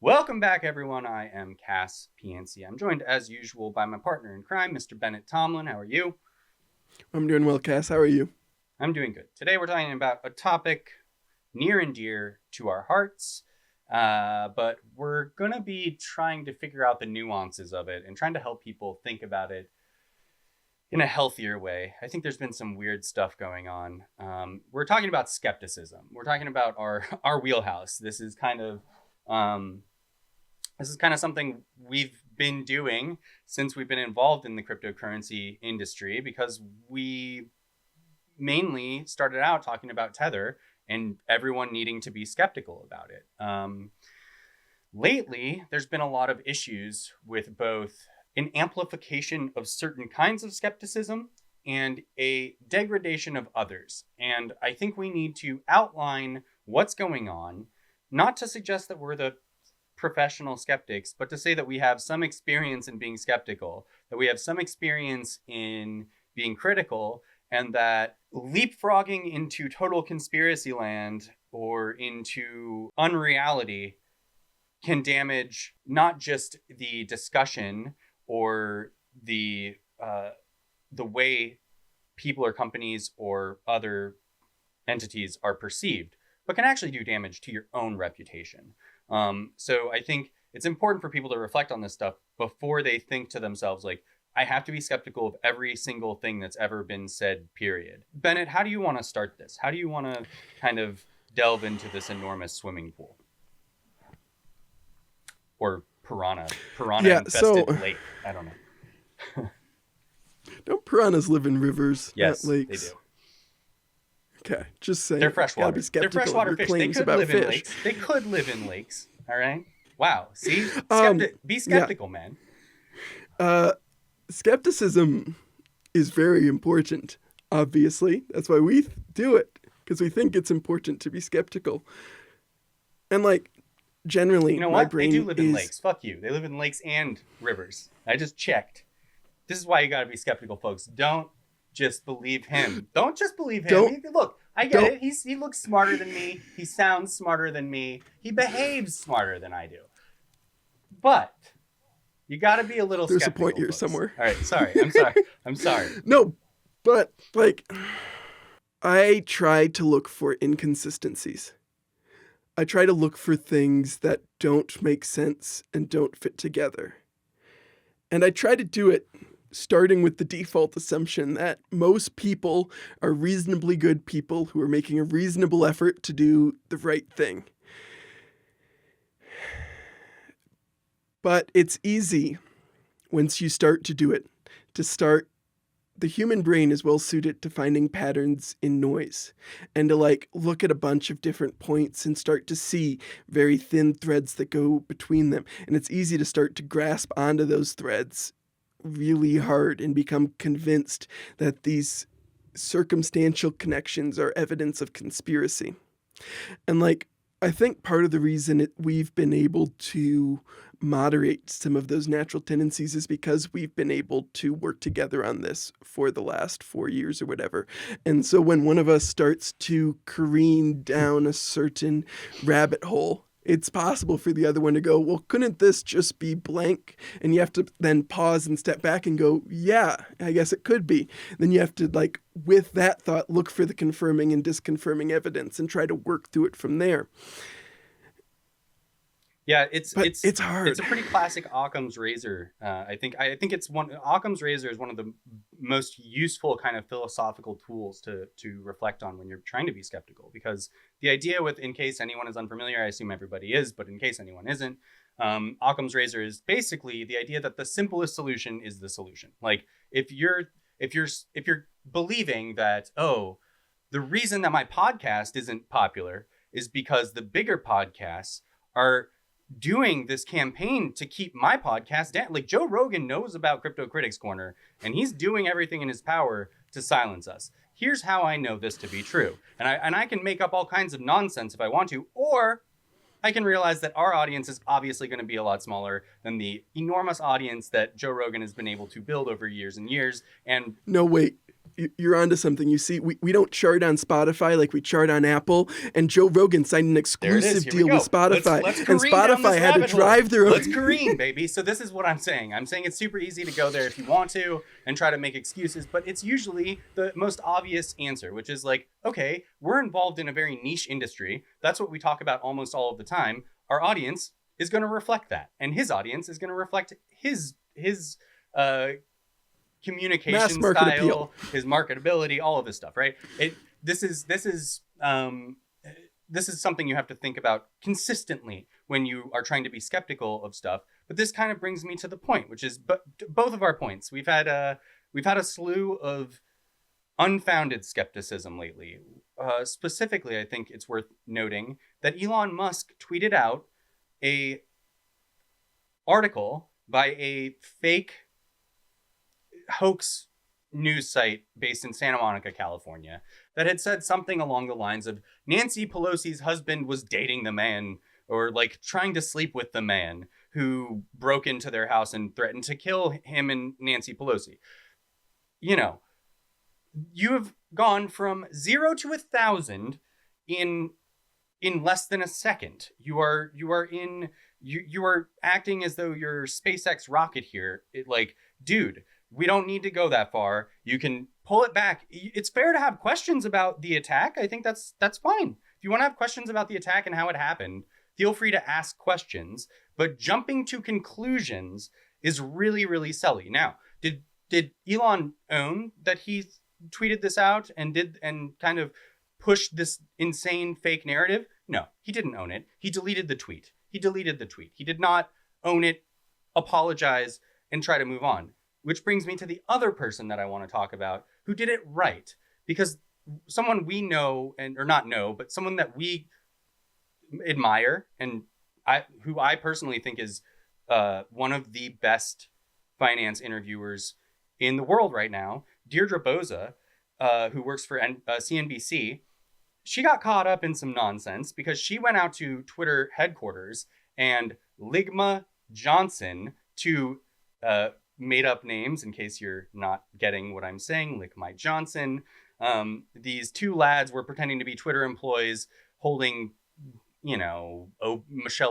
Welcome back, everyone. I am Cass Piancey. I'm joined, as usual, by my partner in crime, Mr. Bennett Tomlin. How are you? I'm doing well, Cass. How are you? I'm doing good. Today, we're talking about a topic near and dear to our hearts, but we're going to be trying to figure out the nuances of it and trying to help people think about it in a healthier way. I think there's been some weird stuff going on. We're talking about skepticism. We're talking about our wheelhouse. This is kind of something we've been doing since we've been involved in the cryptocurrency industry, because we mainly started out talking about Tether and everyone needing to be skeptical about it. Lately, there's been a lot of issues with both an amplification of certain kinds of skepticism and a degradation of others. And I think we need to outline what's going on, not to suggest that we're the professional skeptics, but to say that we have some experience in being skeptical, that we have some experience in being critical, and that leapfrogging into total conspiracy land or into unreality can damage not just the discussion or the way people or companies or other entities are perceived, but can actually do damage to your own reputation. So I think it's important for people to reflect on this stuff before they think to themselves, like, I have to be skeptical of every single thing that's ever been said, period. Bennett, how do you want to start this? How do you want to kind of delve into this enormous swimming pool? Or piranha-infested lake. I don't know. Don't piranhas live in rivers, yes, not lakes? They do. Okay, just saying. They're freshwater. They're freshwater fish. They could live in lakes. They could live in lakes. All right. Wow. See, be skeptical, man. Skepticism is very important. Obviously, that's why we do it, because we think it's important to be skeptical. And generally, you know my what? brain They do live in is... lakes. Fuck you. They live in lakes and rivers. I just checked. This is why you got to be skeptical, folks. Don't just believe him. Don't just believe him. Look, I get it. He looks smarter than me. He sounds smarter than me. He behaves smarter than I do. But you got to be a little There's skeptical. There's a point here folks. somewhere. All right. Sorry. I'm sorry. No, but I try to look for inconsistencies. I try to look for things that don't make sense and don't fit together. And I try to do it starting with the default assumption that most people are reasonably good people who are making a reasonable effort to do the right thing. But it's easy, once you start to do it, the human brain is well suited to finding patterns in noise and to look at a bunch of different points and start to see very thin threads that go between them. And it's easy to start to grasp onto those threads really hard and become convinced that these circumstantial connections are evidence of conspiracy. And I think part of the reason we've been able to moderate some of those natural tendencies is because we've been able to work together on this for the last 4 years or whatever. And so when one of us starts to careen down a certain rabbit hole, it's possible for the other one to go, well, couldn't this just be blank? And you have to then pause and step back and go, yeah, I guess it could be. Then you have to, with that thought, look for the confirming and disconfirming evidence and try to work through it from there. Yeah, it's hard. It's a pretty classic Occam's razor. I think Occam's razor is one of the most useful kind of philosophical tools to reflect on when you're trying to be skeptical. Because the idea with, in case anyone is unfamiliar, I assume everybody is, but in case anyone isn't, Occam's razor is basically the idea that the simplest solution is the solution. Like if you're believing that, oh, the reason that my podcast isn't popular is because the bigger podcasts are doing this campaign to keep my podcast down. Like Joe Rogan knows about Crypto Critics Corner and he's doing everything in his power to silence us. Here's how I know this to be true. And I can make up all kinds of nonsense if I want to, or I can realize that our audience is obviously going to be a lot smaller than the enormous audience that Joe Rogan has been able to build over years and years. And no, wait. you're onto something. You see, we don't chart on Spotify like we chart on Apple. And Joe Rogan signed an exclusive deal with Spotify. Let's and careen down Spotify this had to rabbit drive their own. Let's careen, baby. So this is what I'm saying. I'm saying it's super easy to go there if you want to and try to make excuses, but it's usually the most obvious answer, which is like, okay, we're involved in a very niche industry. That's what we talk about almost all of the time. Our audience is going to reflect that, and his audience is going to reflect his communication style, appeal. His marketability, all of this stuff, right? This is something you have to think about consistently when you are trying to be skeptical of stuff. But this kind of brings me to the point, which is both of our points. We've had a slew of unfounded skepticism lately. Specifically, I think it's worth noting that Elon Musk tweeted out a article by a fake hoax news site based in Santa Monica, California, that had said something along the lines of Nancy Pelosi's husband was dating the man, or like trying to sleep with the man who broke into their house and threatened to kill him and Nancy Pelosi. You know, you have gone from 0 to 1,000 in less than a second. You are acting as though you're SpaceX rocket here. Dude, we don't need to go that far. You can pull it back. It's fair to have questions about the attack. I think that's fine. If you want to have questions about the attack and how it happened, feel free to ask questions. But jumping to conclusions is really, really silly. Now, did Elon own that he tweeted this out and kind of pushed this insane fake narrative? No, he didn't own it. He deleted the tweet. He did not own it, apologize, and try to move on. Which brings me to the other person that I want to talk about who did it right. Because someone we know, or not know, but someone that we admire, and who I personally think is one of the best finance interviewers in the world right now, Deirdre Boza, who works for CNBC, she got caught up in some nonsense because she went out to Twitter headquarters and Ligma Johnson, to made up names in case you're not getting what I'm saying, Ligma Johnson. These two lads were pretending to be Twitter employees holding, Michelle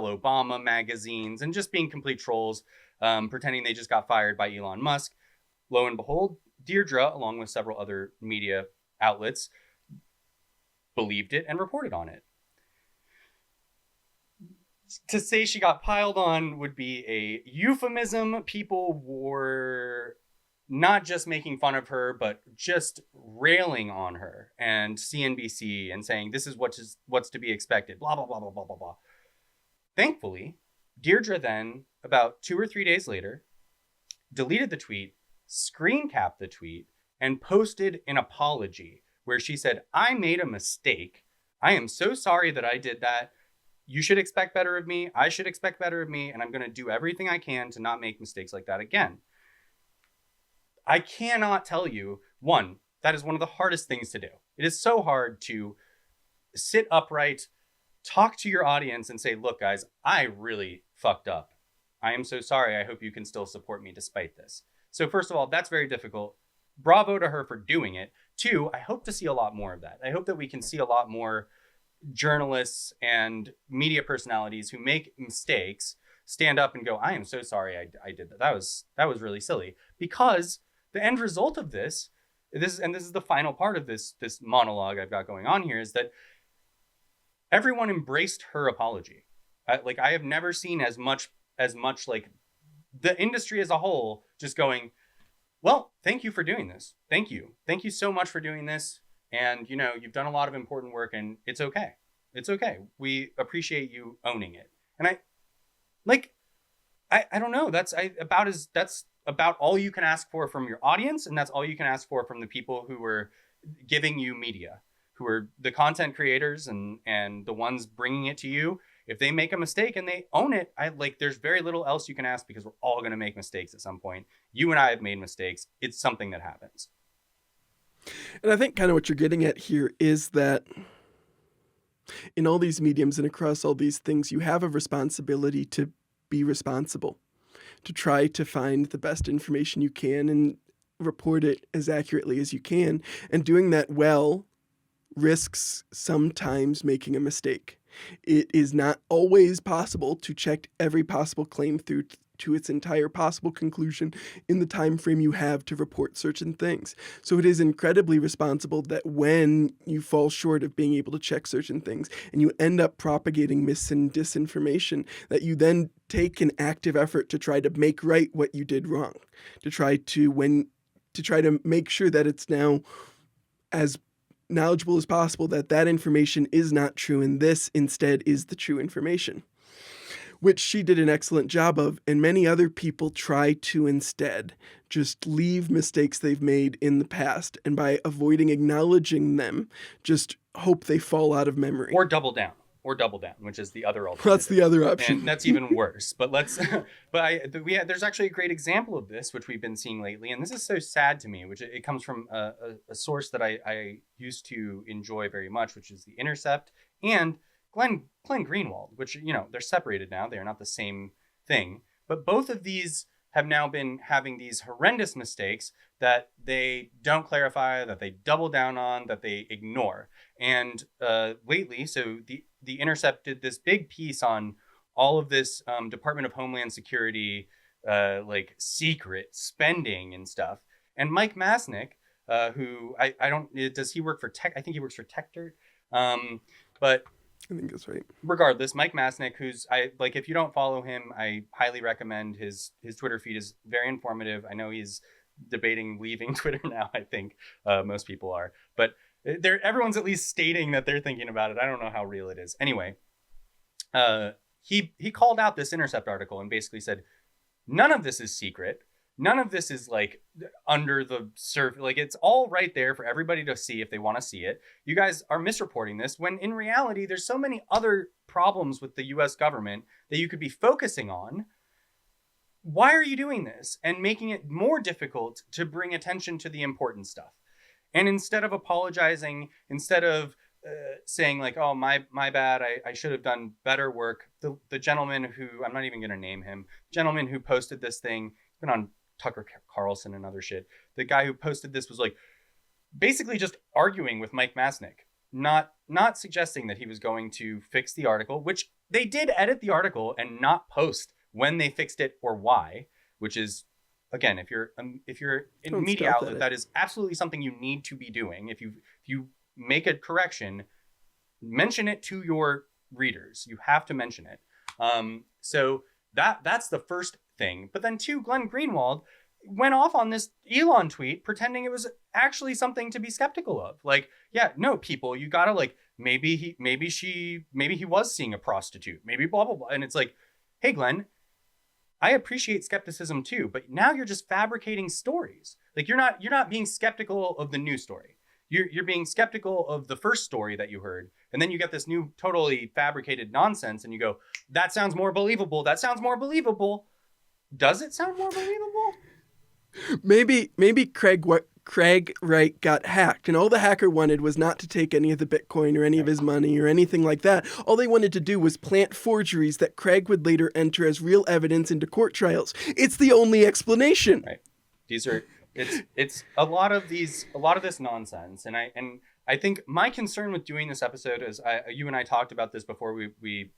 Obama magazines and just being complete trolls, pretending they just got fired by Elon Musk. Lo and behold, Deirdre, along with several other media outlets, believed it and reported on it. To say she got piled on would be a euphemism. People were not just making fun of her, but just railing on her and CNBC and saying this is what's to be expected, blah, blah, blah, blah, blah, blah, blah. Thankfully, Deirdre then, about 2 or 3 days later, deleted the tweet, screen capped the tweet, and posted an apology where she said, I made a mistake. I am so sorry that I did that. You should expect better of me. I should expect better of me. And I'm going to do everything I can to not make mistakes like that again. I cannot tell you, one, that is one of the hardest things to do. It is so hard to sit upright, talk to your audience and say, look, guys, I really fucked up. I am so sorry. I hope you can still support me despite this. So first of all, that's very difficult. Bravo to her for doing it. 2, I hope to see a lot more of that. I hope that we can see a lot more journalists and media personalities who make mistakes stand up and go, I am so sorry I did that. That was really silly. Because the end result of this is the final part of this monologue I've got going on here, is that everyone embraced her apology. I have never seen as much like the industry as a whole just going, well, thank you for doing this. Thank you so much for doing this. And, you've done a lot of important work and it's okay. It's okay. We appreciate you owning it. And I don't know. That's about all you can ask for from your audience. And that's all you can ask for from the people who are giving you media, who are the content creators and the ones bringing it to you. If they make a mistake and they own it, there's very little else you can ask, because we're all going to make mistakes at some point. You and I have made mistakes. It's something that happens. And I think kind of what you're getting at here is that in all these mediums and across all these things, you have a responsibility to be responsible, to try to find the best information you can. And report it as accurately as you can. And doing that well risks sometimes making a mistake. It is not always possible to check every possible claim through to its entire possible conclusion in the time frame you have to report certain things. So it is incredibly responsible that when you fall short of being able to check certain things and you end up propagating mis and disinformation, that you then take an active effort to try to make right what you did wrong, to try to make sure that it's now as knowledgeable as possible that that information is not true and this instead is the true information, which she did an excellent job of, and many other people try to instead just leave mistakes they've made in the past, and by avoiding acknowledging them, just hope they fall out of memory. Or double down, which is the other alternative. That's the other option. And that's even worse. But there's actually a great example of this, which we've been seeing lately. And this is so sad to me, which it comes from a source that I used to enjoy very much, which is The Intercept and Glenn Greenwald, which, they're separated now. They're not the same thing. But both of these have now been having these horrendous mistakes that they don't clarify, that they double down on, that they ignore. And lately, so the Intercept did this big piece on all of this Department of Homeland Security, secret spending and stuff. And Mike Masnick, who does he work for Tech? I think he works for Tether. But I think that's right. Regardless, Mike Masnick, if you don't follow him, I highly recommend his Twitter feed is very informative. I know he's debating leaving Twitter now. I think most people are, but everyone's at least stating that they're thinking about it. I don't know how real it is. Anyway, he called out this Intercept article and basically said, none of this is secret. None of this is under the surface. It's all right there for everybody to see if they want to see it. You guys are misreporting this when in reality, there's so many other problems with the US government that you could be focusing on. Why are you doing this and making it more difficult to bring attention to the important stuff? And instead of apologizing, instead of saying oh, my bad, I should have done better work. The gentleman who, I'm not even going to name him, gentleman who posted this thing, been on Tucker Carlson and other shit. The guy who posted this was basically just arguing with Mike Masnick, not suggesting that he was going to fix the article, which they did edit the article and not post when they fixed it or why, which is, again, if you're in a media outlet, that is absolutely something you need to be doing. If you make a correction, mention it to your readers. You have to mention it. So that's the first thing. But then two, Glenn Greenwald went off on this Elon tweet pretending it was actually something to be skeptical of. People, you gotta maybe he was seeing a prostitute, maybe blah blah blah. And it's hey Glenn, I appreciate skepticism too, but now you're just fabricating stories. You're not being skeptical of the new story. You're being skeptical of the first story that you heard, and then you get this new totally fabricated nonsense, and you go, that sounds more believable. That sounds more believable. Does it sound more believable? Maybe Craig Wright got hacked, and all the hacker wanted was not to take any of the Bitcoin or any of his money or anything like that. All they wanted to do was plant forgeries that Craig would later enter as real evidence into court trials. It's the only explanation. Right. It's a lot of this nonsense, and I think my concern with doing this episode is you and I talked about this before we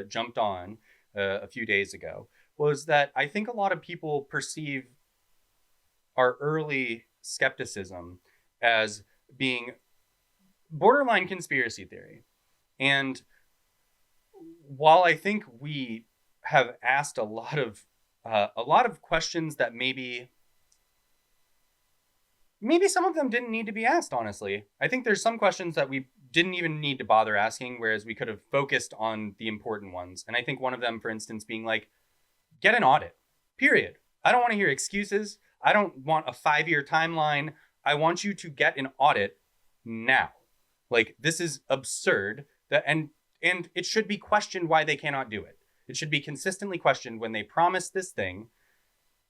jumped on a few days ago, was that I think a lot of people perceive our early skepticism as being borderline conspiracy theory. And while I think we have asked a lot of questions that maybe some of them didn't need to be asked, honestly. I think there's some questions that we didn't even need to bother asking, whereas we could have focused on the important ones. And I think one of them, for instance, being get an audit, period. I don't want to hear excuses. I don't want a 5-year timeline. I want you to get an audit now. This is absurd. And it should be questioned why they cannot do it. It should be consistently questioned when they promise this thing,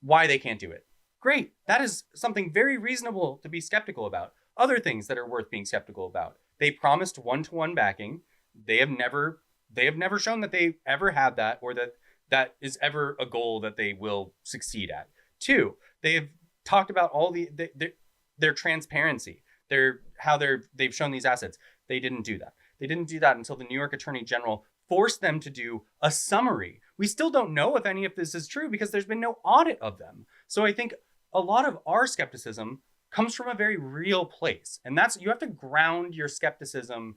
why they can't do it. Great. That is something very reasonable to be skeptical about. Other things that are worth being skeptical about. They promised one-to-one backing. They have never shown that they ever had that, or that is ever a goal that they will succeed at. 2, they have talked about all their transparency, they've shown these assets. They didn't do that. They didn't do that until the New York Attorney General forced them to do a summary. We still don't know if any of this is true because there's been no audit of them. So I think a lot of our skepticism comes from a very real place. And that's, you have to ground your skepticism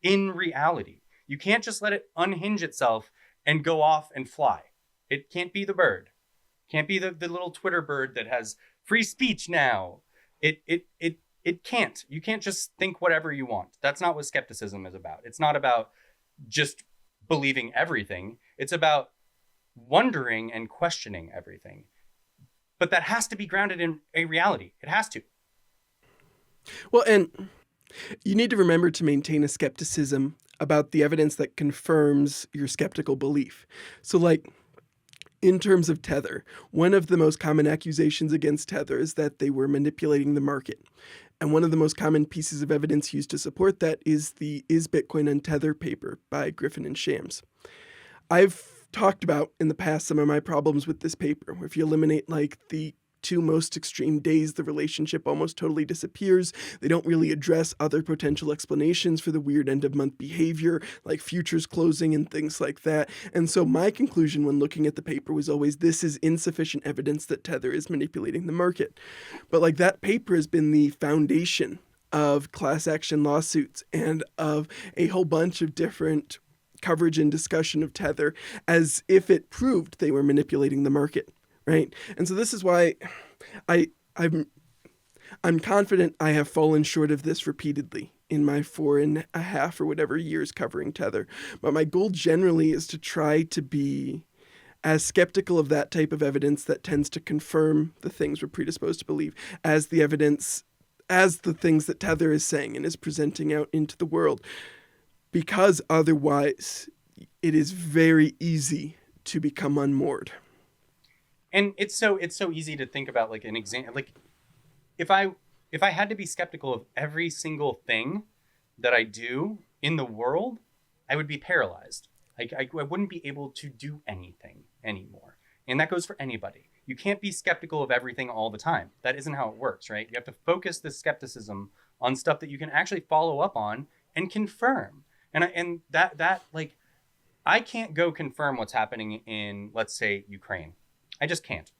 in reality. You can't just let it unhinge itself and go off and fly. It can't be the bird. It can't be the little Twitter bird that has free speech now. It can't. You can't just think whatever you want. That's not what skepticism is about. It's not about just believing everything. It's about wondering and questioning everything. But that has to be grounded in a reality. It has to. Well, and you need to remember to maintain a skepticism about the evidence that confirms your skeptical belief. So, like, in terms of Tether, one of the most common accusations against Tether is that they were manipulating the market. And one of the most common pieces of evidence used to support that is the Is Bitcoin Untethered paper by Griffin and Shams. I've talked about in the past some of my problems with this paper, where if you eliminate like the two most extreme days, the relationship almost totally disappears. They don't really address other potential explanations for the weird end of month behavior, like futures closing and things like that. And so my conclusion when looking at the paper was always, this is insufficient evidence that Tether is manipulating the market. But like, that paper has been the foundation of class action lawsuits and of a whole bunch of different coverage and discussion of Tether, as if it proved they were manipulating the market. Right. And so this is why I'm confident I have fallen short of this repeatedly in my 4.5 or whatever years covering Tether. But my goal generally is to try to be as skeptical of that type of evidence that tends to confirm the things we're predisposed to believe as the evidence, as the things that Tether is saying and is presenting out into the world. Because otherwise, it is very easy to become unmoored. And it's so easy to think about like an example. Like if I had to be skeptical of every single thing that I do in the world, I would be paralyzed. I wouldn't be able to do anything anymore. And that goes for anybody. You can't be skeptical of everything all the time. That isn't how it works, right? You have to focus the skepticism on stuff that you can actually follow up on and confirm. And that like, I can't go confirm what's happening in, let's say, Ukraine. I just can't.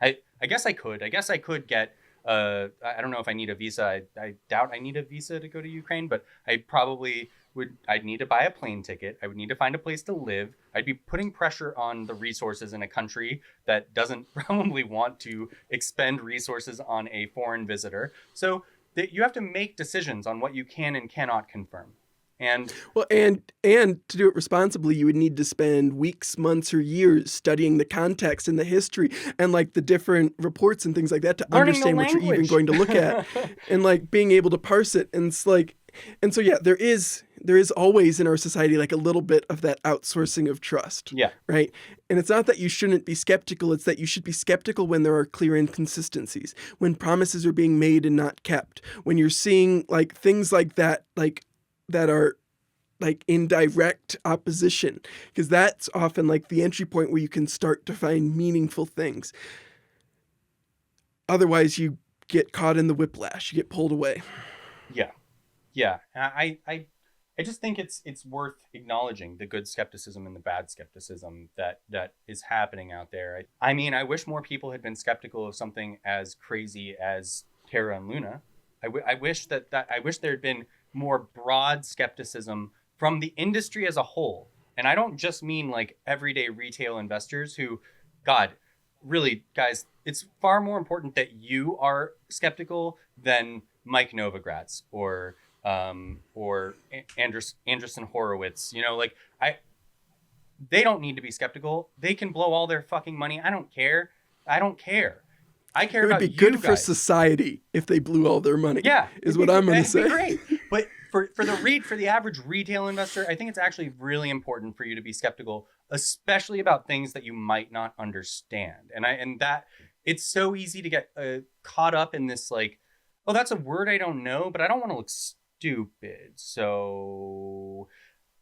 I guess I could. I guess I could get, I don't know if I need a visa. I doubt I need a visa to go to Ukraine, but I probably would. I'd need to buy a plane ticket. I would need to find a place to live. I'd be putting pressure on the resources in a country that doesn't probably want to expend resources on a foreign visitor. So that you have to make decisions on what you can and cannot confirm. And to do it responsibly, you would need to spend weeks, months, or years studying the context and the history and like the different reports and things like that to understand what you're even going to look at and like being able to parse it. And it's like, and so yeah, there is always in our society like a little bit of that outsourcing of trust. Yeah. Right. And it's not that you shouldn't be skeptical. It's that you should be skeptical when there are clear inconsistencies, when promises are being made and not kept, when you're seeing like things like that, like that are like in direct opposition, because that's often like the entry point where you can start to find meaningful things. Otherwise you get caught in the whiplash, you get pulled away. Yeah. I just think it's worth acknowledging the good skepticism and the bad skepticism that is happening out there. I mean, I wish more people had been skeptical of something as crazy as Terra and Luna. I wish that I wish there had been more broad skepticism from the industry as a whole. And I don't just mean like everyday retail investors who, God, really, guys, it's far more important that you are skeptical than Mike Novogratz or Andreessen Horowitz. You know, like they don't need to be skeptical. They can blow all their fucking money. I don't care. I care about you guys. It would be good for society if they blew all their money. Yeah, is what I'm going to say. It'd be great. But for the average retail investor, I think it's actually really important for you to be skeptical, especially about things that you might not understand. And that it's so easy to get caught up in this like, oh, that's a word I don't know, but I don't want to look stupid. So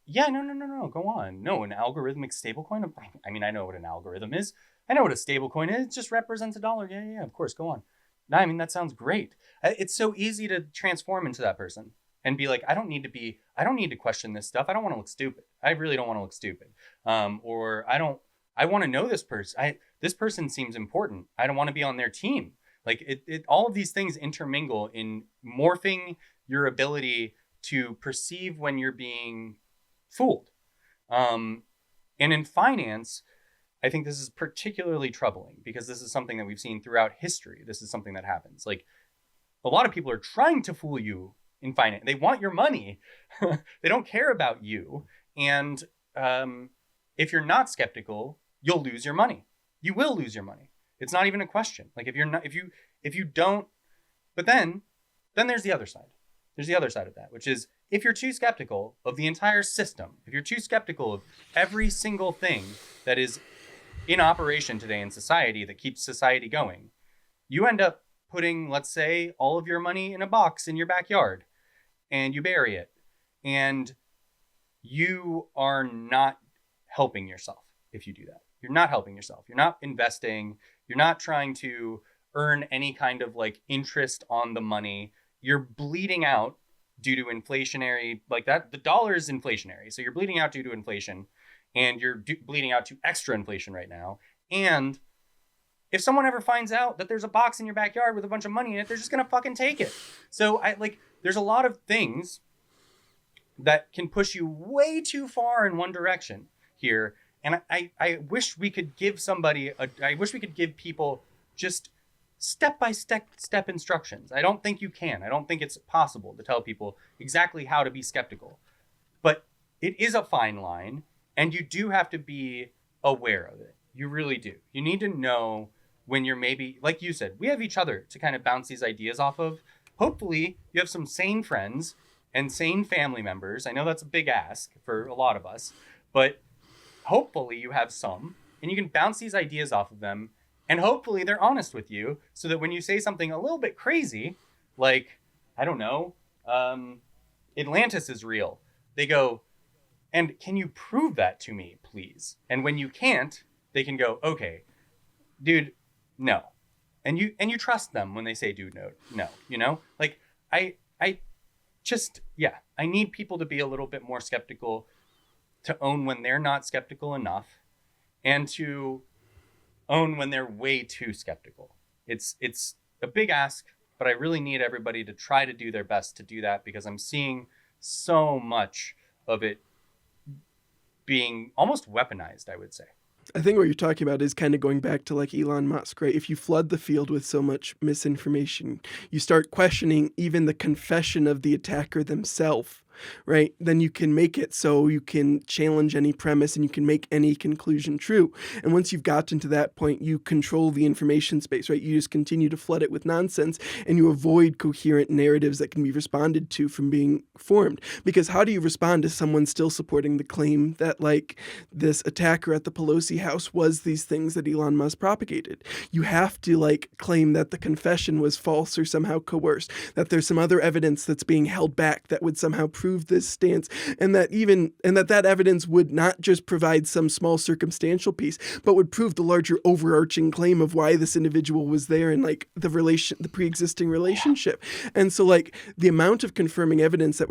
yeah, no, go on. No, an algorithmic stablecoin. I mean, I know what an algorithm is. I know what a stable coin is. It just represents a dollar. Yeah, of course. Go on. I mean, that sounds great. It's so easy to transform into that person and be like, I don't need to question this stuff. I don't want to look stupid. I really don't want to look stupid. Or I want to know this person. This person seems important. I don't want to be on their team. Like all of these things intermingle in morphing your ability to perceive when you're being fooled. And in finance, I think this is particularly troubling because this is something that we've seen throughout history. This is something that happens. Like a lot of people are trying to fool you in finance. They want your money. They don't care about you. And if you're not skeptical, you'll lose your money. You will lose your money. It's not even a question. Like if you don't, but then there's the other side. There's the other side of that, which is if you're too skeptical of the entire system, if you're too skeptical of every single thing that is in operation today in society that keeps society going, you end up putting, let's say, all of your money in a box in your backyard and you bury it. And you are not helping yourself if you do that. You're not helping yourself. You're not investing. You're not trying to earn any kind of like interest on the money. You're bleeding out due to inflationary, like that. The dollar is inflationary. So you're bleeding out due to inflation, and you're bleeding out to extra inflation right now. And if someone ever finds out that there's a box in your backyard with a bunch of money in it, they're just going to fucking take it. So there's a lot of things that can push you way too far in one direction here. And I wish we could give people just step-by-step instructions. I don't think you can. I don't think it's possible to tell people exactly how to be skeptical. But it is a fine line, and you do have to be aware of it. You really do. You need to know when you're maybe, like you said, we have each other to kind of bounce these ideas off of. Hopefully, you have some sane friends and sane family members. I know that's a big ask for a lot of us, but hopefully you have some, and you can bounce these ideas off of them. And hopefully they're honest with you so that when you say something a little bit crazy, like, I don't know, Atlantis is real, they go, and can you prove that to me, please? And when you can't, they can go, okay, dude, no. And you trust them when they say, dude, no, you know? Like, I need people to be a little bit more skeptical, to own when they're not skeptical enough, and to own when they're way too skeptical. It's a big ask, but I really need everybody to try to do their best to do that, because I'm seeing so much of it being almost weaponized, I would say. I think what you're talking about is kind of going back to like Elon Musk, right? If you flood the field with so much misinformation, you start questioning even the confession of the attacker themselves, right? Then you can make it so you can challenge any premise and you can make any conclusion true. And once you've gotten to that point, you control the information space, right? You just continue to flood it with nonsense and you avoid coherent narratives that can be responded to from being formed. Because how do you respond to someone still supporting the claim that like this attacker at the Pelosi house was these things that Elon Musk propagated? You have to like claim that the confession was false or somehow coerced, that there's some other evidence that's being held back that would somehow prove this stance, and that evidence would not just provide some small circumstantial piece, but would prove the larger overarching claim of why this individual was there and like the pre-existing relationship. And so like the amount of confirming evidence that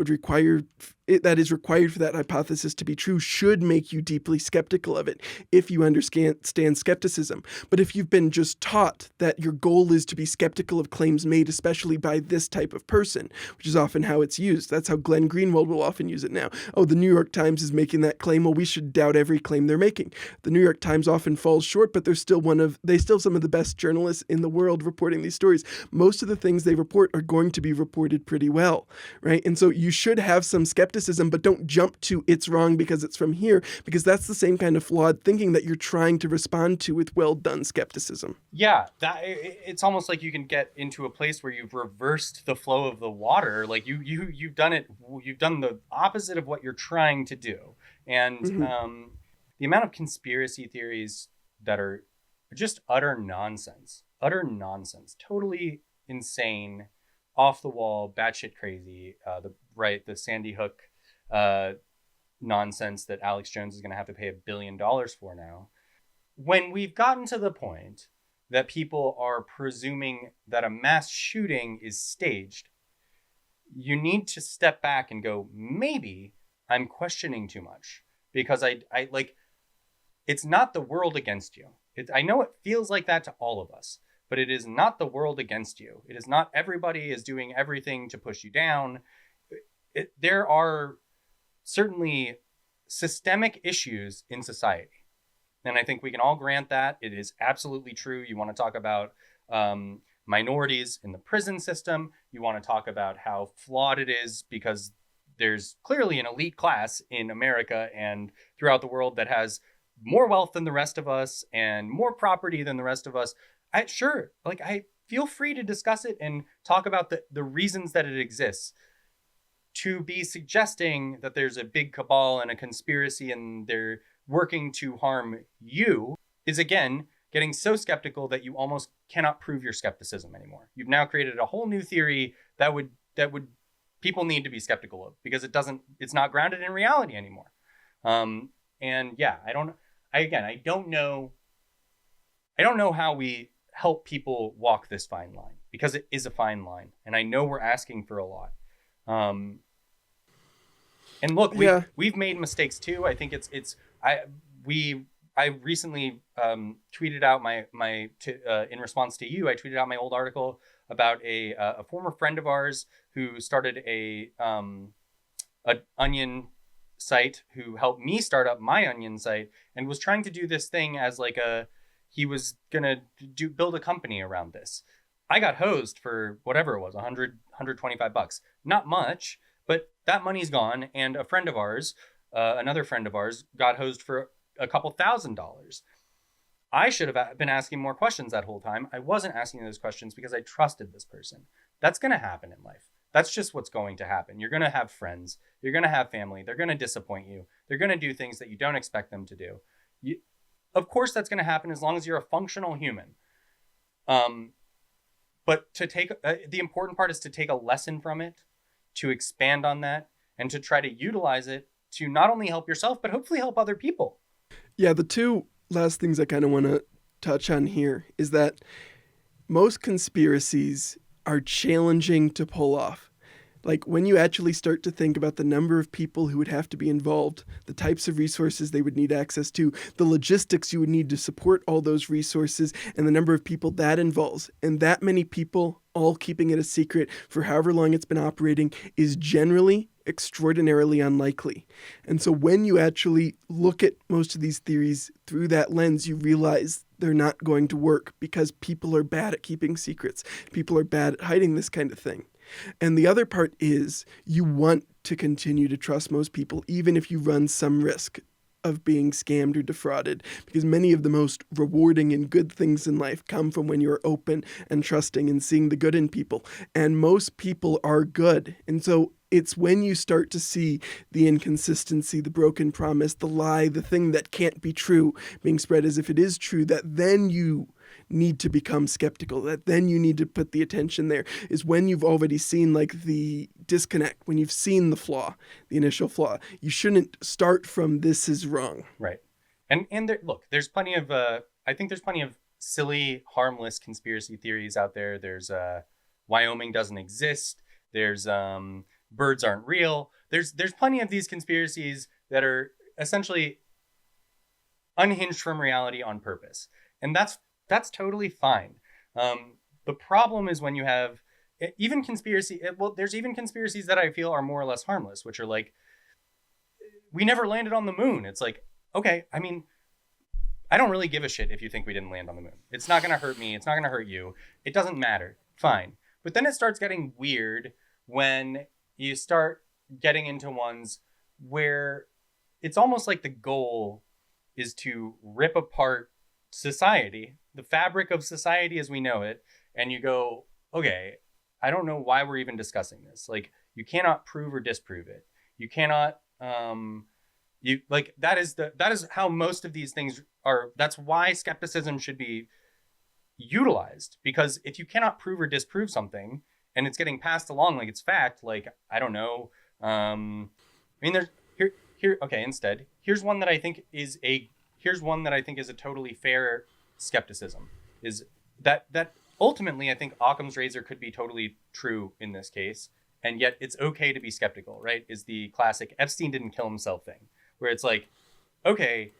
is required for that hypothesis to be true should make you deeply skeptical of it if you understand skepticism. But if you've been just taught that your goal is to be skeptical of claims made especially by this type of person, which is often how it's used. That's how Glenn Greenwald will often use it now. Oh, the New York Times is making that claim. Well, we should doubt every claim they're making. The New York Times often falls short, but they're still some of the best journalists in the world reporting these stories. Most of the things they report are going to be reported pretty well, right? And so you should have some skepticism, but don't jump to it's wrong because it's from here, because that's the same kind of flawed thinking that you're trying to respond to with well-done skepticism. Yeah, it's almost like you can get into a place where you've reversed the flow of the water. Like you've done the opposite of what you're trying to do. And the amount of conspiracy theories that are just utter nonsense, totally insane, off the wall, batshit crazy, the Sandy Hook nonsense that Alex Jones is going to have to pay $1 billion for now. When we've gotten to the point that people are presuming that a mass shooting is staged, you need to step back and go, maybe I'm questioning too much, because I like, it's not the world against you. I know it feels like that to all of us, but it is not the world against you. It is not everybody is doing everything to push you down. There are certainly systemic issues in society. And I think we can all grant that. It is absolutely true. You want to talk about minorities in the prison system. You want to talk about how flawed it is because there's clearly an elite class in America and throughout the world that has more wealth than the rest of us and more property than the rest of us. I feel free to discuss it and talk about the reasons that it exists. To be suggesting that there's a big cabal and a conspiracy and they're working to harm you is, again, getting so skeptical that you almost cannot prove your skepticism anymore. You've now created a whole new theory that would people need to be skeptical of, because it's not grounded in reality anymore. And yeah, I don't know how we help people walk this fine line, because it is a fine line, and I know we're asking for a lot. And look, we've made mistakes too. I think I recently tweeted out in response to you, I tweeted out my old article about a former friend of ours who started a Onion site, who helped me start up my Onion site, and was trying to do this thing as like he was gonna build a company around this. I got hosed for whatever it was, $125. Not much, but that money's gone. And a friend of ours, another friend of ours, got hosed for a couple $1,000s. I should have been asking more questions that whole time. I wasn't asking those questions because I trusted this person. That's going to happen in life. That's just what's going to happen. You're going to have friends. You're going to have family. They're going to disappoint you. They're going to do things that you don't expect them to do. Of course, that's going to happen as long as you're a functional human. But to take the important part is to take a lesson from it, to expand on that, and to try to utilize it to not only help yourself, but hopefully help other people. Yeah, the two last things I kind of want to touch on here is that most conspiracies are challenging to pull off. Like, when you actually start to think about the number of people who would have to be involved, the types of resources they would need access to, the logistics you would need to support all those resources, and the number of people that involves, and that many people all keeping it a secret for however long it's been operating, is generally extraordinarily unlikely. And so when you actually look at most of these theories through that lens, you realize they're not going to work, because people are bad at keeping secrets. People are bad at hiding this kind of thing. And the other part is, you want to continue to trust most people, even if you run some risk of being scammed or defrauded, because many of the most rewarding and good things in life come from when you're open and trusting and seeing the good in people. And most people are good. And so it's when you start to see the inconsistency, the broken promise, the lie, the thing that can't be true being spread as if it is true, that then you need to become skeptical, that then you need to put the attention there, is when you've already seen like the disconnect, when you've seen the flaw, the initial flaw. You shouldn't start from this is wrong. Right. And there's plenty of, I think there's plenty of silly, harmless conspiracy theories out there. There's Wyoming doesn't exist. There's birds aren't real. There's plenty of these conspiracies that are essentially unhinged from reality on purpose. And that's totally fine. The problem is when you have there's even conspiracies that I feel are more or less harmless, which are like, we never landed on the moon. It's like, okay, I mean, I don't really give a shit if you think we didn't land on the moon. It's not going to hurt me. It's not going to hurt you. It doesn't matter. Fine. But then it starts getting weird when you start getting into ones where it's almost like the goal is to rip apart society, the fabric of society as we know it. And you go, okay, I don't know why we're even discussing this. Like, you cannot prove or disprove it. You cannot, that is how most of these things are. That's why skepticism should be utilized, because if you cannot prove or disprove something and it's getting passed along like it's fact, like, I don't know. I mean, there's here. Okay. Instead, here's one that I think is a totally fair skepticism, is that ultimately, I think Occam's razor could be totally true in this case, and yet it's okay to be skeptical, right? Is the classic Epstein didn't kill himself thing, where it's like, okay,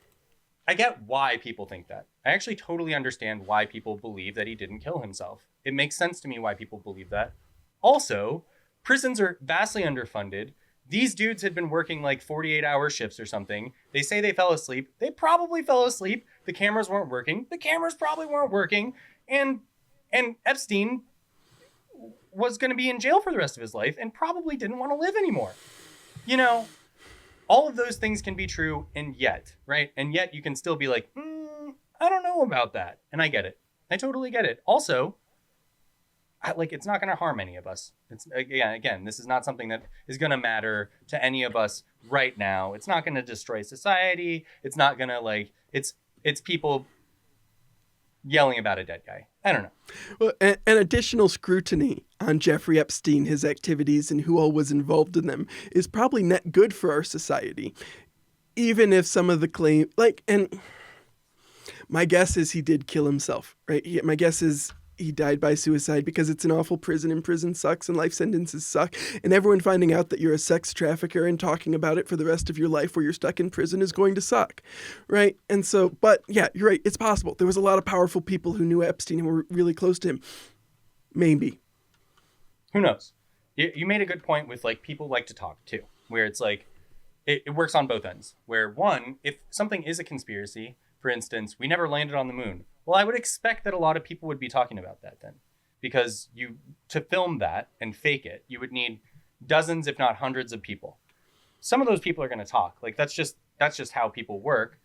I get why people think that. I actually totally understand why people believe that he didn't kill himself. It makes sense to me why people believe that. Also, prisons are vastly underfunded. These dudes had been working like 48-hour shifts or something. They say they fell asleep. They probably fell asleep. The cameras weren't working. The cameras probably weren't working. And Epstein was going to be in jail for the rest of his life and probably didn't want to live anymore. You know, all of those things can be true, and yet, right? And yet you can still be like, I don't know about that. And I get it. I totally get it. Also, it's not going to harm any of us. It's again, this is not something that is going to matter to any of us right now. It's not going to destroy society. It's not going to it's people yelling about a dead guy. I don't know. Well, an additional scrutiny on Jeffrey Epstein, his activities, and who all was involved in them is probably net good for our society. Even if some of the claim, and my guess is he did kill himself, right? My guess is he died by suicide because it's an awful prison, and prison sucks, and life sentences suck. And everyone finding out that you're a sex trafficker and talking about it for the rest of your life where you're stuck in prison is going to suck, right? And so, but yeah, you're right. It's possible. There was a lot of powerful people who knew Epstein and were really close to him. Maybe. Who knows? You made a good point with people like to talk too, where it's it works on both ends. Where one, if something is a conspiracy, for instance, we never landed on the moon. Well, I would expect that a lot of people would be talking about that then, because to film that and fake it, you would need dozens, if not hundreds of people. Some of those people are going to talk. That's just how people work.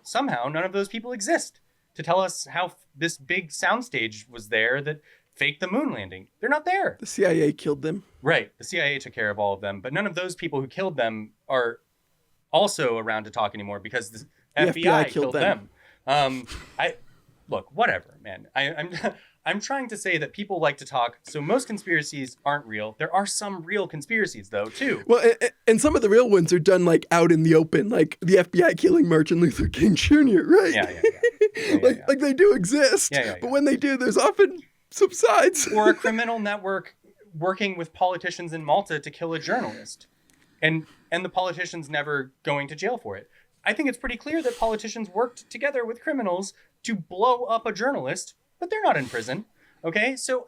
Somehow none of those people exist to tell us how this big soundstage was there that faked the moon landing. They're not there. The CIA killed them. Right. The CIA took care of all of them, but none of those people who killed them are also around to talk anymore because the FBI killed them. Look, whatever, man. I'm trying to say that people like to talk, so most conspiracies aren't real. There are some real conspiracies, though, too. Well, and some of the real ones are done out in the open, like the FBI killing Martin Luther King Jr., right? Yeah. Like they do exist. But when they do, there's often subsides. Or a criminal network working with politicians in Malta to kill a journalist, and the politician's never going to jail for it. I think it's pretty clear that politicians worked together with criminals to blow up a journalist, but they're not in prison. Okay, so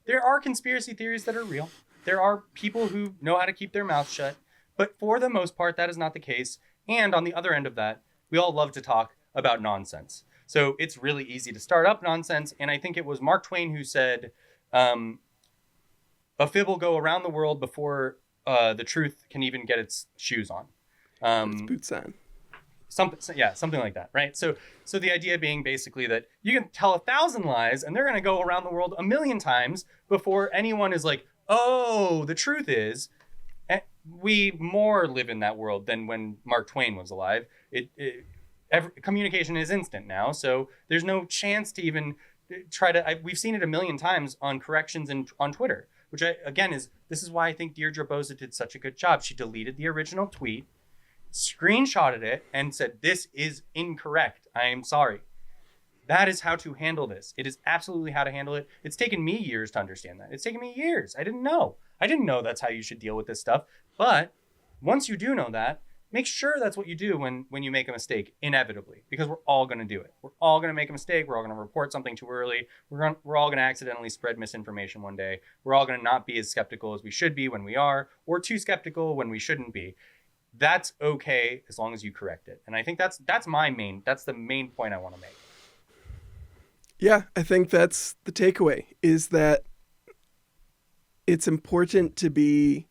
there are conspiracy theories that are real. There are people who know how to keep their mouth shut, but for the most part, that is not the case. And on the other end of that, we all love to talk about nonsense. So it's really easy to start up nonsense. And I think it was Mark Twain who said, a fib will go around the world before the truth can even get its shoes on. Its boots on. Something like that, right? So the idea being basically that you can tell 1,000 lies and they're going to go around the world 1,000,000 times before anyone is like, oh, the truth is, we more live in that world than when Mark Twain was alive. Communication is instant now, so there's no chance to even try to. We've seen it 1,000,000 times on corrections and on Twitter, which this is why I think Deirdre Boza did such a good job. She deleted the original tweet, screenshotted it, and said, this is incorrect. I am sorry. That is how to handle this. It is absolutely how to handle it. It's taken me years to understand that. It's taken me years. I didn't know that's how you should deal with this stuff. But once you do know that, make sure that's what you do when you make a mistake, inevitably, because we're all going to do it. We're all going to make a mistake. We're all going to report something too early. We're all going to accidentally spread misinformation one day. We're all going to not be as skeptical as we should be when we are, or too skeptical when we shouldn't be. That's okay as long as you correct it. And I think that's the main point I want to make. Yeah, I think that's the takeaway, is that it's important the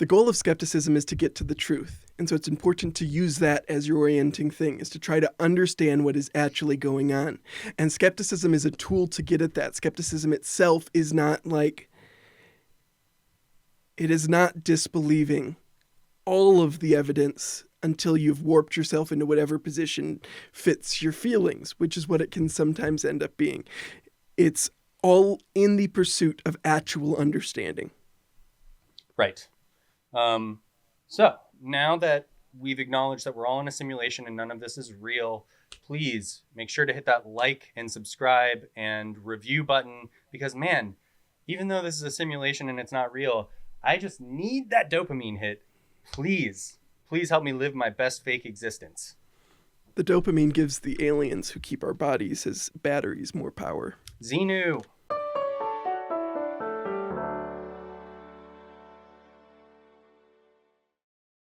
goal of skepticism is to get to the truth. And so it's important to use that as your orienting thing, is to try to understand what is actually going on. And skepticism is a tool to get at that. Skepticism itself is not it is not disbelieving all of the evidence until you've warped yourself into whatever position fits your feelings, which is what it can sometimes end up being. It's all in the pursuit of actual understanding. Right. So now that we've acknowledged that we're all in a simulation and none of this is real, please make sure to hit that like and subscribe and review button, because man, even though this is a simulation and it's not real, I just need that dopamine hit. Please help me live my best fake existence. The dopamine gives the aliens who keep our bodies as batteries more power. Xenu.